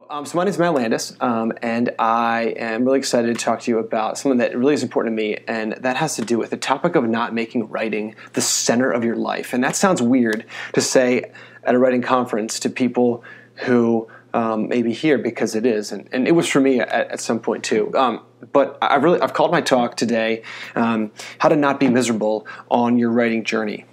So my name is Landis, and I am really excited to talk to you about something that really is important to me, and that has to do with the topic of not making writing the center of your life. And that sounds weird to say at a writing conference to people who may be here, because it is, and it was for me at some point too. But I've called my talk today, "How to Not Be Miserable on Your Writing Journey."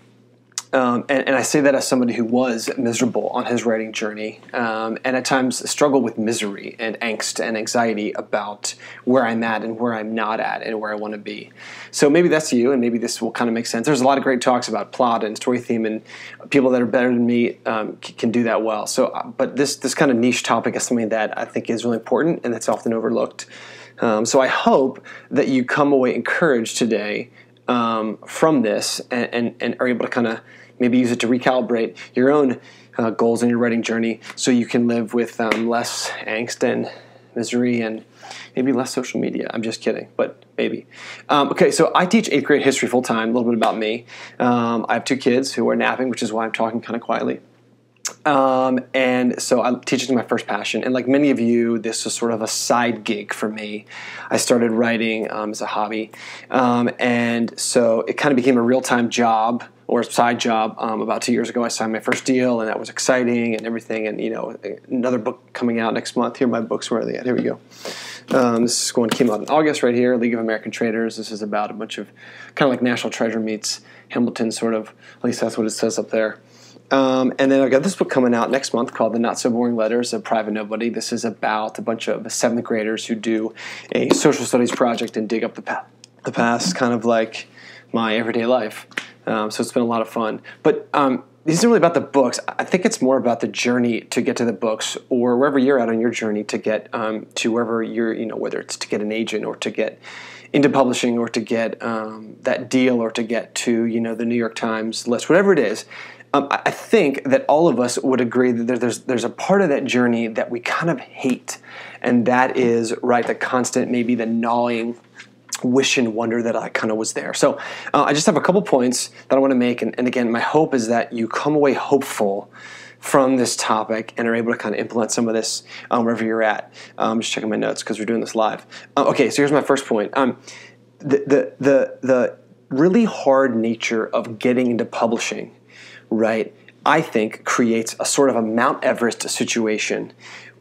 And I say that as somebody who was miserable on his writing journey, and at times struggled with misery and angst and anxiety about where I'm at and where I'm not at and where I want to be. So maybe that's you, and maybe this will kind of make sense. There's a lot of great talks about plot and story theme, and people that are better than me can do that well. So, but this kind of niche topic is something that I think is really important and that's often overlooked. So I hope that you come away encouraged today from this and are able to kind of maybe use it to recalibrate your own goals in your writing journey, so you can live with less angst and misery and maybe less social media. I'm just kidding, but maybe. Okay, so I teach 8th grade history full time. A little bit about me. I have 2 kids who are napping, which is why I'm talking kind of quietly. And so I'm teaching my first passion. And like many of you, this was sort of a side gig for me. I started writing as a hobby. And so it kind of became a real-time job or a side job. About 2 years ago, I signed my first deal, and that was exciting and everything. And, you know, another book coming out next month. Here are my books. Where are they at? Here we go. This one came out in August right here, League of American Traders. This is about a bunch of kind of like National Treasure meets Hamilton, sort of. At least that's what it says up there. And then I've got this book coming out next month called The Not So Boring Letters of Private Nobody. This is about a bunch of 7th graders who do a social studies project and dig up the past, kind of like my everyday life. So it's been a lot of fun. But this isn't really about the books. I think it's more about the journey to get to the books, or wherever you're at on your journey to get to wherever you're, you know, whether it's to get an agent or to get into publishing or to get that deal or to get to, you know, the New York Times list, whatever it is. I think that all of us would agree that there's a part of that journey that we kind of hate, and that is, right, the constant, maybe the gnawing wish and wonder that I kind of was there. So I just have a couple points that I want to make, and again, my hope is that you come away hopeful from this topic and are able to kind of implement some of this wherever you're at. I'm just checking my notes because we're doing this live. Okay, so here's my first point. The really hard nature of getting into publishing, right, I think creates a sort of a Mount Everest situation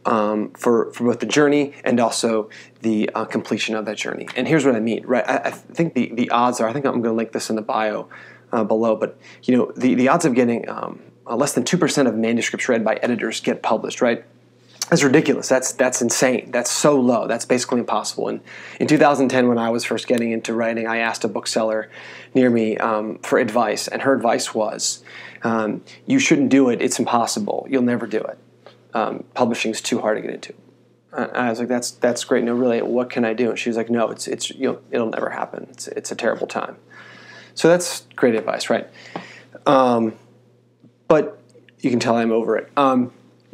for both the journey and also the completion of that journey. And here's what I mean, right? I think the odds are, I think I'm going to link this in the bio below, but you know, the odds of getting less than 2% of manuscripts read by editors get published, right? That's ridiculous. That's insane. That's so low. That's basically impossible. And in 2010, when I was first getting into writing, I asked a bookseller near me for advice, and her advice was, you shouldn't do it. It's impossible. You'll never do it. Publishing is too hard to get into. I was like, that's great. No, really, what can I do? And she was like, no, it's it'll never happen. It's a terrible time. So that's great advice, right? But you can tell I'm over it.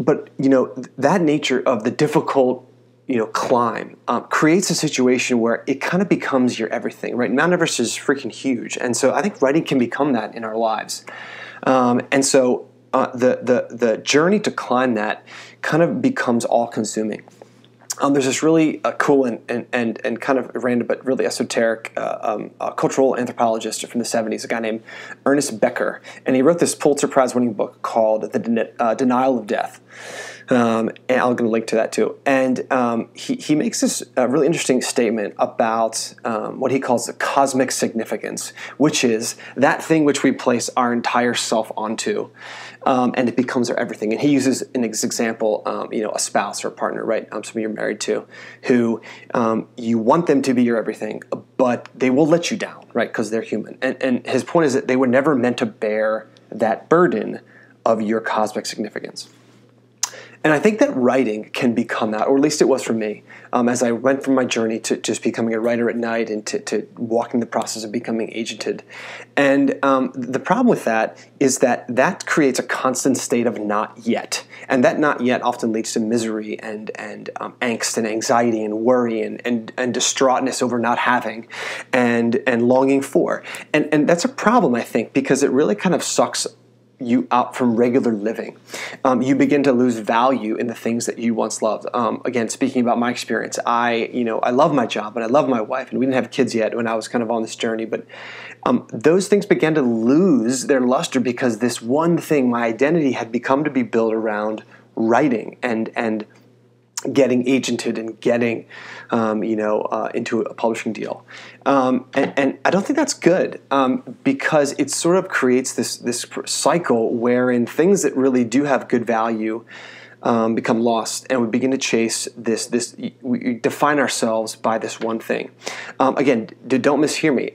But you know, that nature of the difficult, you know, climb creates a situation where it kind of becomes your everything, right? Mount Everest is freaking huge, and so I think writing can become that in our lives. And so the journey to climb that kind of becomes all-consuming. There's this really cool and kind of random but really esoteric cultural anthropologist from the 70s, a guy named Ernest Becker, and he wrote this Pulitzer Prize-winning book called The Denial of Death. And I'm going to link to that too. And he makes this really interesting statement about what he calls the cosmic significance, which is that thing which we place our entire self onto, and it becomes our everything. And he uses an example, you know, a spouse or a partner, right? Somebody you're married to, who you want them to be your everything, but they will let you down, right? Because they're human. And his point is that they were never meant to bear that burden of your cosmic significance. And I think that writing can become that, or at least it was for me, as I went from my journey to just becoming a writer at night and to walking the process of becoming agented. And the problem with that is that creates a constant state of not yet. And that not yet often leads to misery and angst and anxiety and worry and distraughtness over not having and longing for. And that's a problem, I think, because it really kind of sucks you out from regular living. You begin to lose value in the things that you once loved. Again, speaking about my experience, I love my job and I love my wife, and we didn't have kids yet when I was kind of on this journey, but those things began to lose their luster because this one thing, my identity, had become to be built around writing and getting agented and getting into a publishing deal. And I don't think that's good because it sort of creates this cycle wherein things that really do have good value become lost, and we begin to chase this. We define ourselves by this one thing. Again, don't mishear me.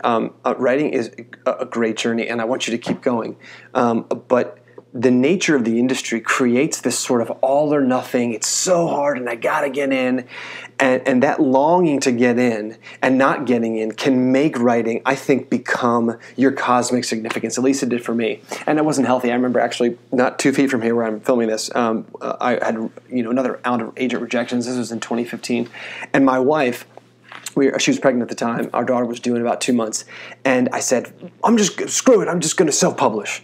Writing is a great journey, and I want you to keep going. But the nature of the industry creates this sort of all or nothing. It's so hard and I gotta get in. And that longing to get in and not getting in can make writing, I think, become your cosmic significance. At least it did for me. And it wasn't healthy. I remember actually not 2 feet from here where I'm filming this, I had another round of agent rejections. This was in 2015. And my wife, she was pregnant at the time. Our daughter was due in about 2 months. And I said, screw it, I'm just going to self-publish.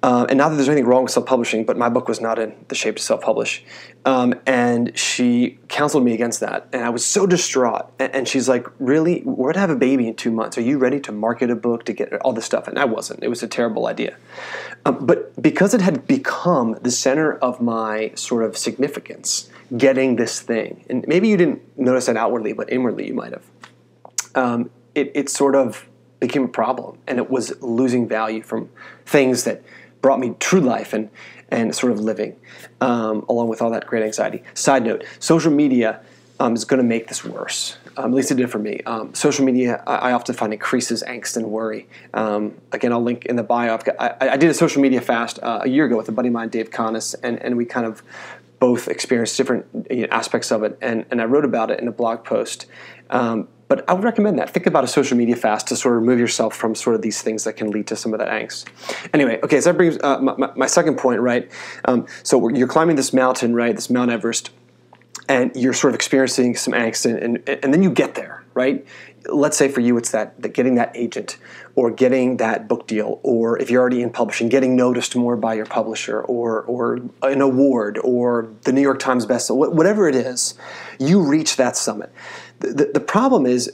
And not that there's anything wrong with self-publishing, but my book was not in the shape to self-publish. And she counseled me against that. And I was so distraught. And she's like, really? We're going to have a baby in 2 months. Are you ready to market a book, to get all this stuff? And I wasn't. It was a terrible idea. But because it had become the center of my sort of significance, getting this thing, and maybe you didn't notice that outwardly, but inwardly you might have, it sort of became a problem. And it was losing value from things that brought me true life and sort of living, along with all that great anxiety. Side note, social media is going to make this worse. At least it did for me. Social media, I often find, increases angst and worry. Again, I'll link in the bio. I did a social media fast a year ago with a buddy of mine, Dave Connis, and we kind of both experienced different aspects of it, and I wrote about it in a blog post. But I would recommend that. Think about a social media fast to sort of remove yourself from sort of these things that can lead to some of that angst. Anyway, okay, so that brings my second point, right? So you're climbing this mountain, right, this Mount Everest, and you're sort of experiencing some angst, and then you get there, right? Let's say for you it's that getting that agent or getting that book deal, or if you're already in publishing, getting noticed more by your publisher, or an award, or the New York Times bestseller, whatever it is, you reach that summit. The problem is,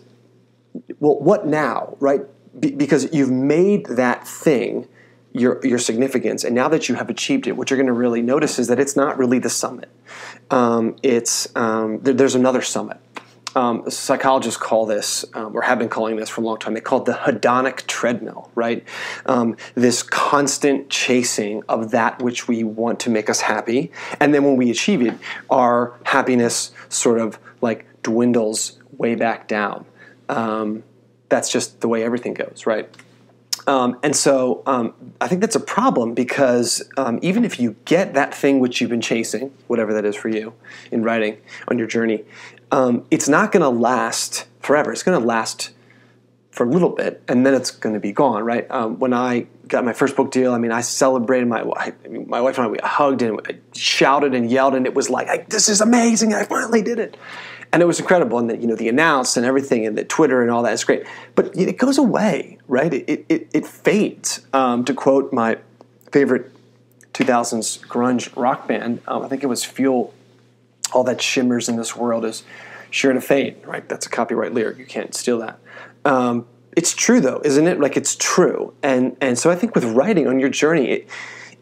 well, what now, right? Because you've made that thing your significance, and now that you have achieved it, what you're going to really notice is that it's not really the summit. There's another summit. Psychologists call this, or have been calling this for a long time, they call it the hedonic treadmill, right? This constant chasing of that which we want to make us happy, and then when we achieve it, our happiness sort of like dwindles way back down. That's just the way everything goes, right? And so I think that's a problem because even if you get that thing which you've been chasing, whatever that is for you in writing on your journey, it's not going to last forever. It's going to last for a little bit, and then it's going to be gone, right? When I got my first book deal, I celebrated my wife and I, we hugged and I shouted and yelled, and it was like, this is amazing, I finally did it. And it was incredible, and the announce and everything, and the Twitter and all that is great. But it goes away, right? It fades. To quote my favorite 2000s grunge rock band, I think it was Fuel, all that shimmers in this world is sure to fade, right? That's a copyright lyric. You can't steal that. It's true, though, isn't it? Like, it's true. And so I think with writing on your journey,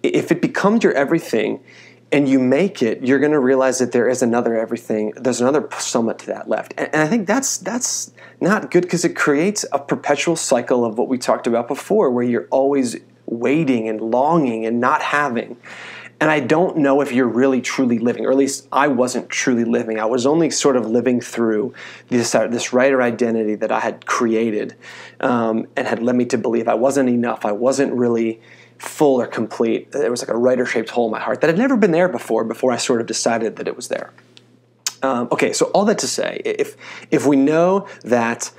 if it becomes your everything, and you make it, you're going to realize that there is another everything. There's another summit to that left. And I think that's not good because it creates a perpetual cycle of what we talked about before, where you're always waiting and longing and not having. And I don't know if you're really truly living, or at least I wasn't truly living. I was only sort of living through this writer identity that I had created and had led me to believe I wasn't enough. I wasn't really full or complete. There was like a writer-shaped hole in my heart that had never been there before I sort of decided that it was there. Okay, so all that to say, if we know that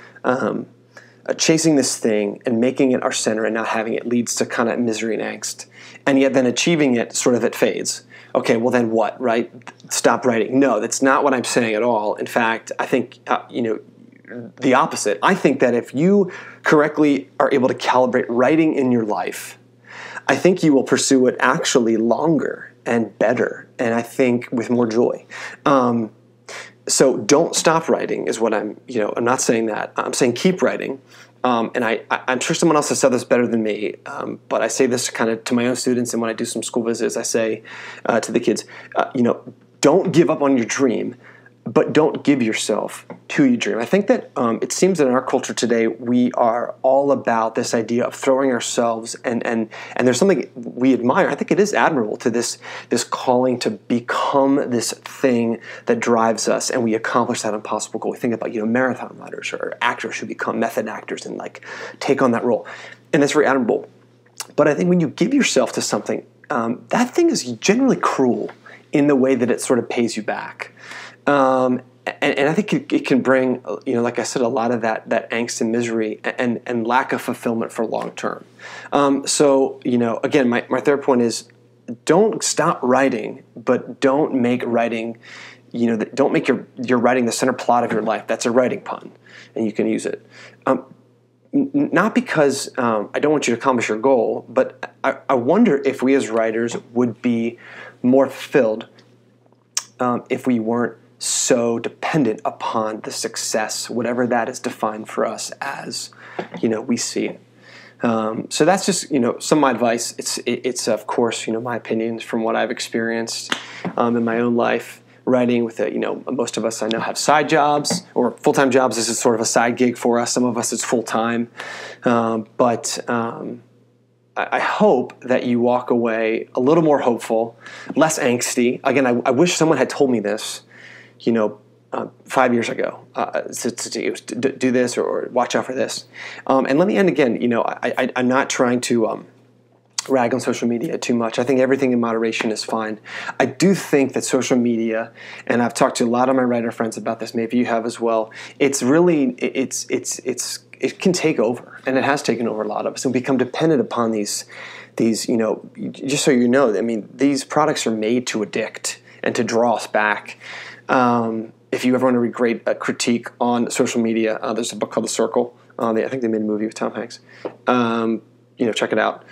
chasing this thing and making it our center and not having it leads to kind of misery and angst, and yet then achieving it sort of it fades, okay, well then what, right? Stop writing. No, that's not what I'm saying at all. In fact, I think, the opposite. I think that if you correctly are able to calibrate writing in your life, I think you will pursue it actually longer and better, and I think with more joy. So don't stop writing is what I'm not saying that. I'm saying keep writing. And I'm sure someone else has said this better than me, but I say this kind of to my own students, and when I do some school visits, I say to the kids, don't give up on your dream, but don't give yourself to your dream. I think that it seems that in our culture today, we are all about this idea of throwing ourselves, and there's something we admire. I think it is admirable to this calling to become this thing that drives us, and we accomplish that impossible goal. We think about marathon runners or actors who become method actors and take on that role, and that's very admirable. But I think when you give yourself to something, that thing is generally cruel in the way that it sort of pays you back. And I think it can bring, like I said, a lot of that angst and misery and lack of fulfillment for long term. So, again, my third point is don't stop writing, but don't make writing, don't make your writing the center plot of your life. That's a writing pun, and you can use it. Not because I don't want you to accomplish your goal, but I wonder if we as writers would be more fulfilled if we weren't so dependent upon the success, whatever that is defined for us as, we see it. So that's just, some of my advice. It's of course, my opinions from what I've experienced in my own life. Writing with most of us I know have side jobs or full-time jobs. This is sort of a side gig for us. Some of us it's full-time. But I hope that you walk away a little more hopeful, less angsty. Again, I wish someone had told me this, 5 years ago, to do this or watch out for this. And let me end again. I'm not trying to rag on social media too much. I think everything in moderation is fine. I do think that social media, and I've talked to a lot of my writer friends about this, maybe you have as well, it can take over, and it has taken over a lot of us, and become dependent upon these, just so you know, I mean, these products are made to addict and to draw us back. If you ever want to read great critique on social media, there's a book called The Circle. I think they made a movie with Tom Hanks. Check it out.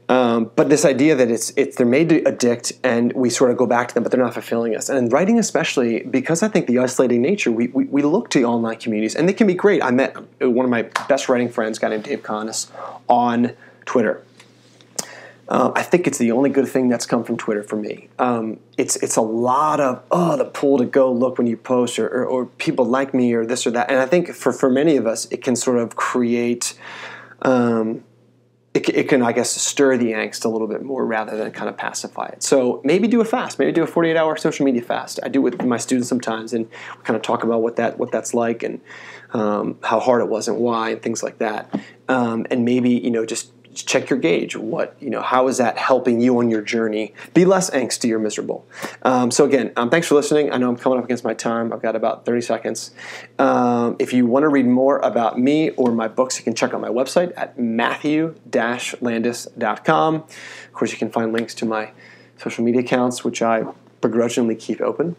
But this idea that they're made to addict, and we sort of go back to them, but they're not fulfilling us. And in writing especially, because I think the isolating nature, we look to online communities, and they can be great. I met one of my best writing friends, a guy named Dave Connis, on Twitter. I think it's the only good thing that's come from Twitter for me. It's a lot of, the pull to go look when you post, or people like me, or this or that. And I think for many of us, it can sort of create... It can, I guess, stir the angst a little bit more rather than kind of pacify it. So maybe do a fast. Maybe do a 48-hour social media fast. I do it with my students sometimes, and we kind of talk about what that's like, and how hard it was and why, and things like that. And maybe just check your gauge. How is that helping you on your journey? Be less angsty or miserable. So again, thanks for listening. I know I'm coming up against my time. I've got about 30 seconds. If you want to read more about me or my books, you can check out my website at matthew-landis.com. Of course, you can find links to my social media accounts, which I begrudgingly keep open.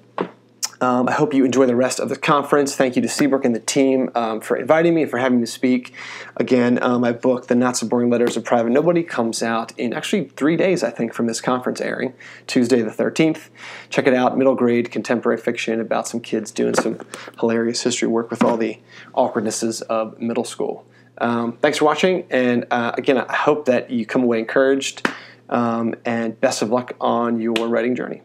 I hope you enjoy the rest of the conference. Thank you to Seabrook and the team for inviting me and for having me speak. Again, my book, The Not So Boring Letters of Private Nobody, comes out in actually 3 days, I think, from this conference airing, Tuesday the 13th. Check it out, middle grade contemporary fiction about some kids doing some hilarious history work with all the awkwardnesses of middle school. Thanks for watching, and again, I hope that you come away encouraged, and best of luck on your writing journey.